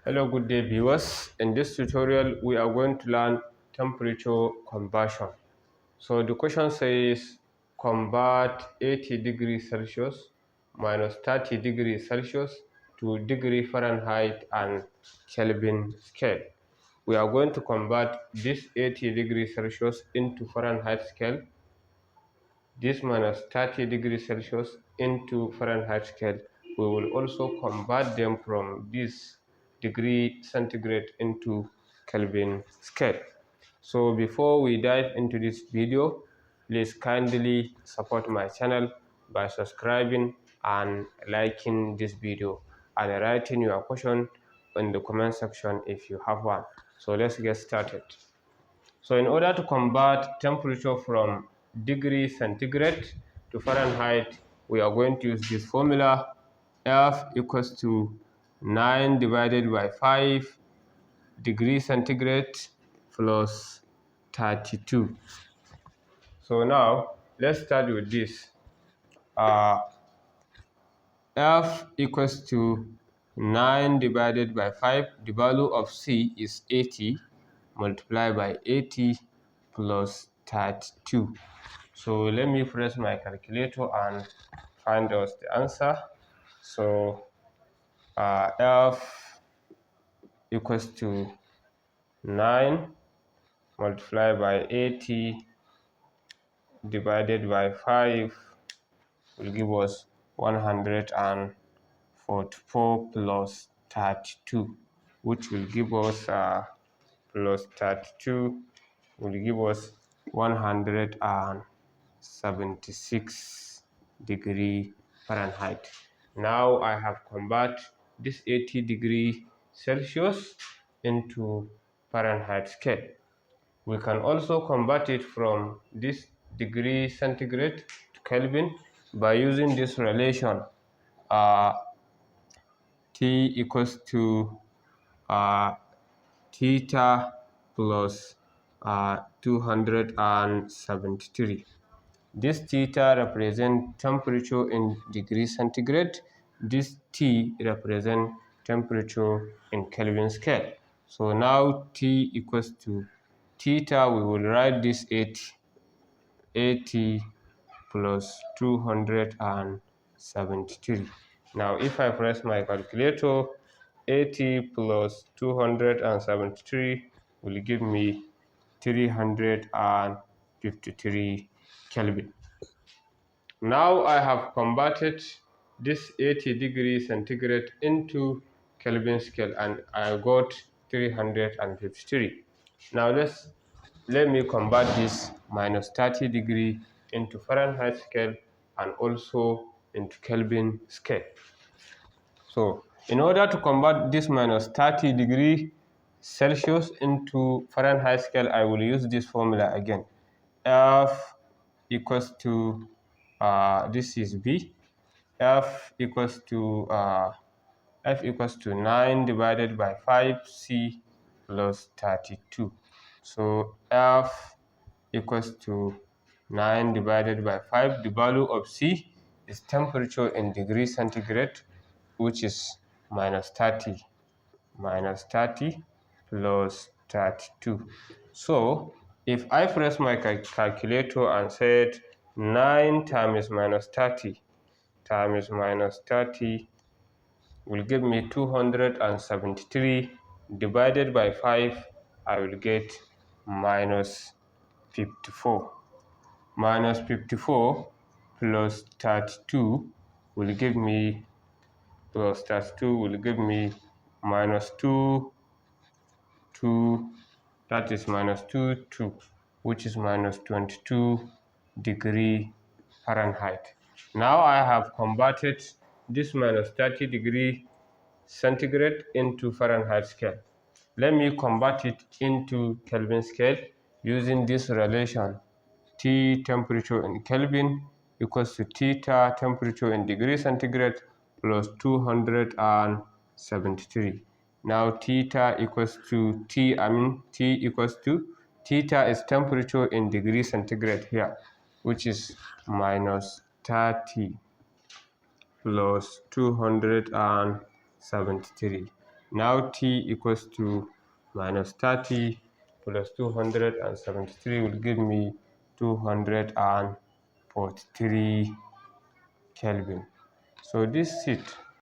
Hello, good day viewers. In this tutorial we are going to learn temperature conversion. So the question says convert 80 degrees Celsius minus 30 degrees Celsius to degree Fahrenheit and Kelvin scale. We are going to convert this 80 degrees Celsius into Fahrenheit scale, this minus 30 degrees Celsius into Fahrenheit scale. We will also convert them from this degree centigrade into Kelvin scale. So before we dive into this video, please kindly support my channel by subscribing and liking this video and writing your question in the comment section if you have one. So let's get started. So in order to convert temperature from degree centigrade to Fahrenheit, we are going to use this formula. F equals to 9 divided by 5 degree centigrade plus 32. So now let's start with this. F equals to 9 divided by 5. The value of C is 80 multiplied by 80 plus 32. So let me press my calculator and find us the answer. So F equals to 9 multiplied by 80 divided by 5 will give us 144 plus 32, which will give us plus 32 will give us 176 degree Fahrenheit. Now I have converted this 80 degree Celsius into Fahrenheit scale. We can also convert it from this degree centigrade to Kelvin by using this relation T equals to theta plus 273. This theta represents temperature in degrees centigrade. This T represents temperature in Kelvin scale. So now T equals to theta, we will write this 80 plus 273. Now if I press my calculator, 80 plus 273 will give me 353 Kelvin. Now I have converted this 80 degrees centigrade into Kelvin scale and I got 353. Now let me convert this minus 30 degree into Fahrenheit scale and also into Kelvin scale. So in order to convert this minus 30 degree Celsius into Fahrenheit scale, I will use this formula again. F equals to this is B. F equals to 9 divided by 5C plus 32. So F equals to 9 divided by 5. The value of C is temperature in degrees centigrade, which is minus 30 plus 32. So if I press my calculator and said 9 times minus 30 times minus 30 will give me 273 divided by 5, I will get minus 54. Minus 54 plus 32 will give me minus 2, that is minus 2, which is minus 22 degree Fahrenheit. Now I have converted this minus 30 degree centigrade into Fahrenheit scale. Let me convert it into Kelvin scale using this relation. T temperature in Kelvin equals to theta temperature in degree centigrade plus 273. Now theta equals to T equals to theta is temperature in degree centigrade here, which is minus 30 plus 273. Now T equals to minus 30 plus 273 will give me 243 Kelvin. So this heat